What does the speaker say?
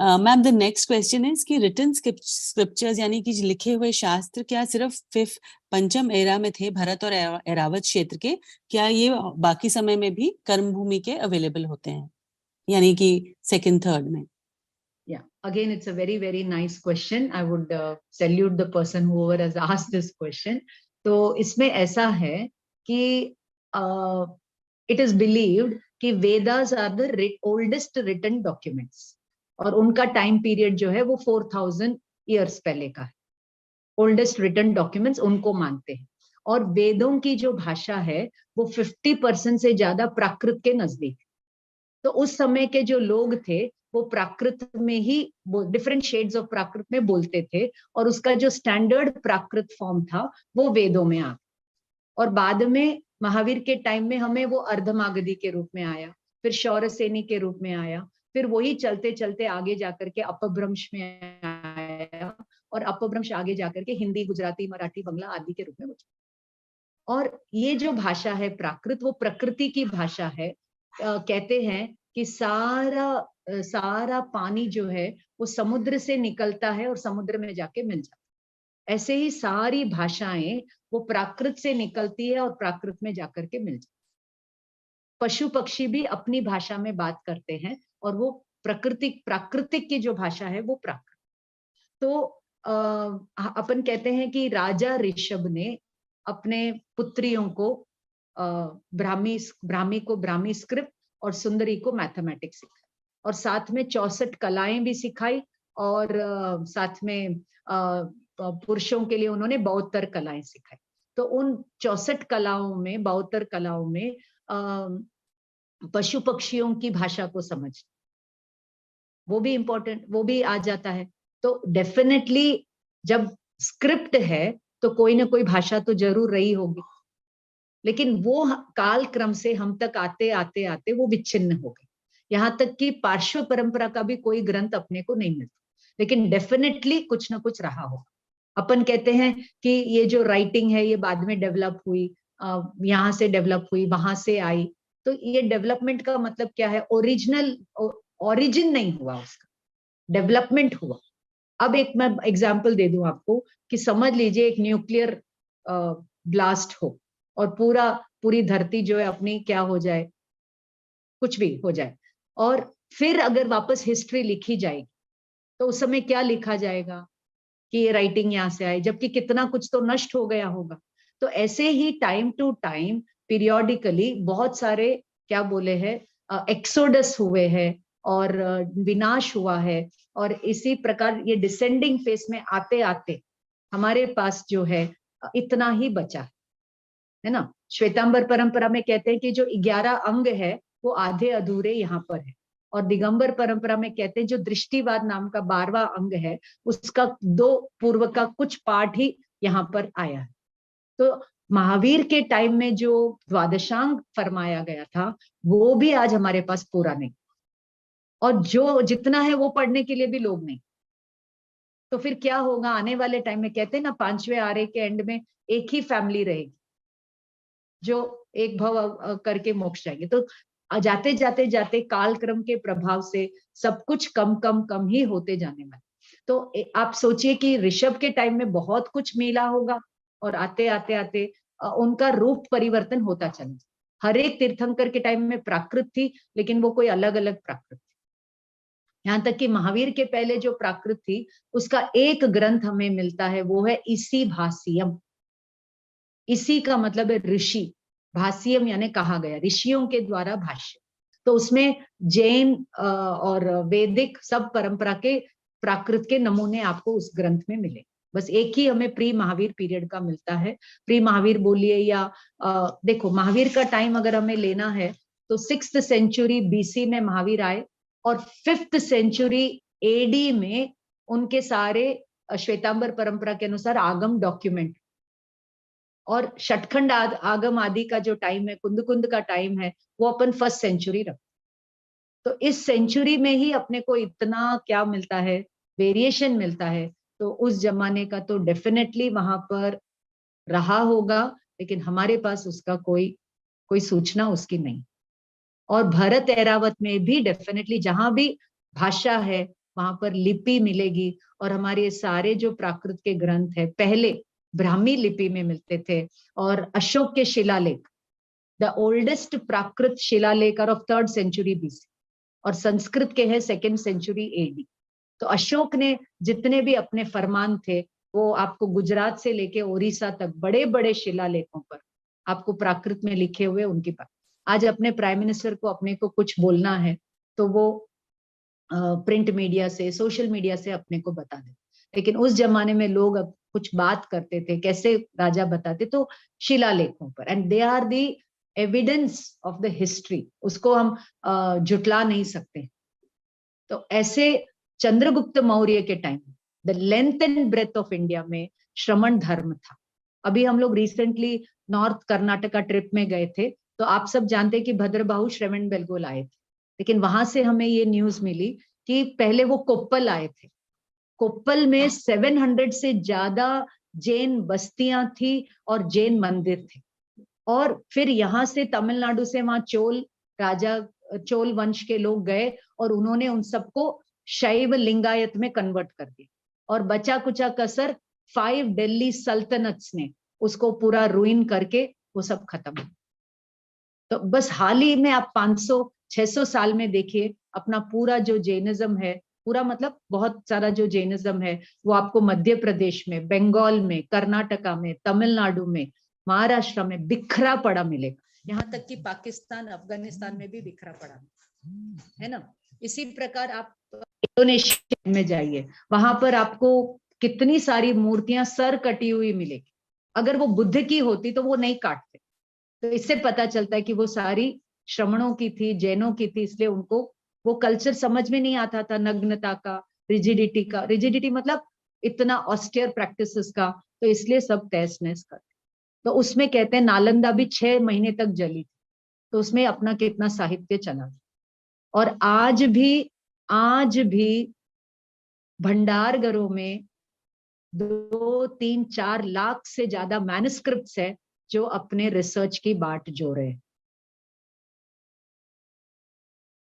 Ma'am, the next question is कि written scriptures यानी कि लिखे हुए शास्त्र क्या सिर्फ फिफ्थ पंचम एरा में थे, भरत और एरावत क्षेत्र के? क्या ये बाकी समय में भी कर्म भूमि के अवेलेबल होते हैं, यानी कि सेकंड थर्ड में? Yeah, again, it's a very, very nice question. I would salute the person whoever has asked this question. तो इसमें ऐसा है कि it is believed कि Vedas are the oldest written documents, और उनका टाइम पीरियड जो है वो 4000 ईयर्स पहले का है. ओल्डेस्ट रिटन डॉक्यूमेंट्स उनको मानते हैं. और वेदों की जो भाषा है वो 50% से ज्यादा प्राकृत के नजदीक. तो उस समय के जो लोग थे वो प्राकृत में ही, डिफरेंट शेड्स ऑफ प्राकृत में बोलते थे, और उसका जो स्टैंडर्ड प्राकृत फॉर्म था वो वेदों में आ. और बाद में महावीर के टाइम में हमें वो अर्धमागधी के रूप में आया, फिर शौरसेनी के रूप में आया, फिर वही चलते चलते आगे जाकर के अपभ्रंश में आया, और अपभ्रंश आगे जाकर के हिंदी, गुजराती, मराठी, बंगला आदि के रूप में बचा. और ये जो भाषा है प्राकृत, वो प्रकृति की भाषा है. कहते हैं कि सारा पानी जो है वो समुद्र से निकलता है और समुद्र में जाके मिल जाता है. ऐसे ही सारी भाषाएं वो प्राकृत से निकलती है और प्राकृत में जाकर के मिल जाती है. पशु पक्षी भी अपनी भाषा में बात करते हैं, और वो प्राकृतिक की जो भाषा है वो प्राकृत. तो अपन कहते हैं कि राजा ऋषभ ने अपने पुत्रियों को ब्राह्मी को ब्राह्मी स्क्रिप्ट और सुंदरी को मैथमेटिक्स सिखाई, और साथ में 64 कलाएं भी सिखाई, और साथ में पुरुषों के लिए उन्होंने 72 कलाएं सिखाई. तो उन 64 कलाओं में, 72 कलाओं में पशु पक्षियों की भाषा को समझ, वो भी इम्पोर्टेंट, वो भी आ जाता है. तो डेफिनेटली जब स्क्रिप्ट है तो कोई ना कोई भाषा तो जरूर रही होगी, लेकिन वो काल क्रम से हम तक आते आते आते वो विच्छिन्न हो गई. यहाँ तक कि पार्श्व परंपरा का भी कोई ग्रंथ अपने को नहीं मिलता, लेकिन डेफिनेटली कुछ ना कुछ रहा होगा. अपन कहते हैं कि ये जो राइटिंग है ये बाद में डेवलप हुई, यहाँ से डेवलप हुई, वहां से आई. तो ये डेवलपमेंट का मतलब क्या है? ओरिजिन नहीं हुआ उसका, डेवलपमेंट हुआ. अब एक मैं एग्जाम्पल दे दूं आपको कि समझ लीजिए एक न्यूक्लियर ब्लास्ट हो और पूरी धरती जो है अपनी क्या हो जाए, कुछ भी हो जाए, और फिर अगर वापस हिस्ट्री लिखी जाएगी तो उस समय क्या लिखा जाएगा कि ये राइटिंग यहाँ से आई, जबकि कितना कुछ तो नष्ट हो गया होगा. तो ऐसे ही टाइम टू टाइम पीरियोडिकली बहुत सारे क्या बोले हैं एक्सोडस हुए हैं और विनाश हुआ है, और इसी प्रकार ये डिसेंडिंग फेस में आते आते हमारे पास जो है इतना ही बचा है ना. श्वेतांबर परंपरा में कहते हैं कि जो 11 अंग है वो आधे अधूरे यहाँ पर है, और दिगंबर परंपरा में कहते हैं जो दृष्टिवाद नाम का 12वां अंग है उसका 2 पूर्व का कुछ पार्ट ही यहाँ पर आया है. तो महावीर के टाइम में जो द्वादशांग फरमाया गया था वो भी आज हमारे पास पूरा नहीं, और जो जितना है वो पढ़ने के लिए भी लोग नहीं. तो फिर क्या होगा आने वाले टाइम में? कहते हैं ना 5वें आरे के एंड में एक ही फैमिली रहेगी जो एक भव करके मोक्ष जाएंगे. तो जाते जाते जाते काल क्रम के प्रभाव से सब कुछ कम कम कम ही होते जाने वाला. तो आप सोचिए कि ऋषभ के टाइम में बहुत कुछ मिला होगा, और आते आते आते उनका रूप परिवर्तन होता चला. हर एक तीर्थंकर के टाइम में प्राकृत थी, लेकिन वो कोई अलग अलग प्राकृत थी. यहाँ तक कि महावीर के पहले जो प्राकृत थी उसका एक ग्रंथ हमें मिलता है, वो है इसी भाष्यम. इसी का मतलब है ऋषि, भाष्यम यानी कहा गया, ऋषियों के द्वारा भाष्य. तो उसमें जैन और वैदिक सब परंपरा के प्राकृत के नमूने आपको उस ग्रंथ में मिले. बस एक ही हमें प्री महावीर पीरियड का मिलता है. प्री महावीर बोलिए या देखो महावीर का टाइम अगर हमें लेना है तो 6th सेंचुरी BC में महावीर आए, और 5th सेंचुरी AD में उनके सारे श्वेतांबर परंपरा के अनुसार आगम डॉक्यूमेंट, और षटखंड आगम आदि का जो टाइम है, कुंद का टाइम है, वो अपन 1st सेंचुरी रखते. तो इस सेंचुरी में ही अपने को इतना क्या मिलता है, वेरिएशन मिलता है. तो उस जमाने का तो डेफिनेटली वहां पर रहा होगा, लेकिन हमारे पास उसका कोई सूचना उसकी नहीं. और भरत एरावत में भी डेफिनेटली जहां भी भाषा है वहां पर लिपि मिलेगी। और हमारे सारे जो प्राकृत के ग्रंथ है पहले ब्राह्मी लिपि में मिलते थे। और अशोक के शिलालेख, द ओल्डेस्ट प्राकृत शिलालेख are of 3rd century BC, और संस्कृत के हैं 2nd century AD। तो अशोक ने जितने भी अपने फरमान थे वो आपको गुजरात से लेके ओडिशा तक बड़े बड़े शिलालेखों पर आपको प्राकृत में लिखे हुए उनकी बात। आज अपने प्राइम मिनिस्टर को अपने को कुछ बोलना है तो वो प्रिंट मीडिया से, सोशल मीडिया से अपने को बता दे, लेकिन उस जमाने में लोग अब कुछ बात करते थे, कैसे राजा बताते, तो शिलालेखों पर। And they are the evidence of the history, उसको हम जुटला नहीं सकते। तो ऐसे चंद्रगुप्त मौर्य के time the length and breadth of India में श्रमण धर्म था। अभी हम लोग रिसेंटली नॉर्थ कर्नाटका ट्रिप में गए थे, तो आप सब जानते हैं कि भद्रबाहु श्रवण बेलगोल आए थे, लेकिन वहां से हमें ये न्यूज मिली कि पहले वो कोप्पल आए थे। कोप्पल में 700 से ज्यादा जैन बस्तियां थी और जैन मंदिर थे। और फिर यहाँ से तमिलनाडु से वहां चोल राजा, चोल वंश के लोग गए और उन्होंने उन सबको शैव लिंगायत में कन्वर्ट कर दिया। और बचा कुचा कसर 5 दिल्ली सल्तनत्स ने उसको पूरा रुइन करके वो सब खत्म। तो बस हाल ही में आप 500-600 साल में देखिए अपना पूरा जो जैनिज्म है, पूरा मतलब बहुत सारा जो जैनिज्म है वो आपको मध्य प्रदेश में, बंगाल में, कर्नाटका में, तमिलनाडु में, महाराष्ट्र में बिखरा पड़ा मिलेगा। यहाँ तक कि पाकिस्तान, अफगानिस्तान में भी बिखरा पड़ा है ना। इसी प्रकार आप इंडोनेशिया में जाइए, वहां पर आपको कितनी सारी मूर्तियां सर कटी हुई मिलेगी। अगर वो बुद्ध की होती तो वो नहीं काटते। तो इससे पता चलता है कि वो सारी श्रमणों की थी, जैनों की थी, इसलिए उनको वो कल्चर समझ में नहीं आता था, नग्नता का, रिजिडिटी का। रिजिडिटी मतलब इतना ऑस्टियर प्रैक्टिसेस का, तो इसलिए सब तहस नहस करते। तो उसमें कहते हैं नालंदा भी 6 महीने तक जली थी, तो उसमें अपना कितना साहित्य चला। और आज भी भंडारगरों में 2-3-4 लाख से ज्यादा मैन्युस्क्रिप्ट्स है जो अपने रिसर्च की बाट जो रहे हैं।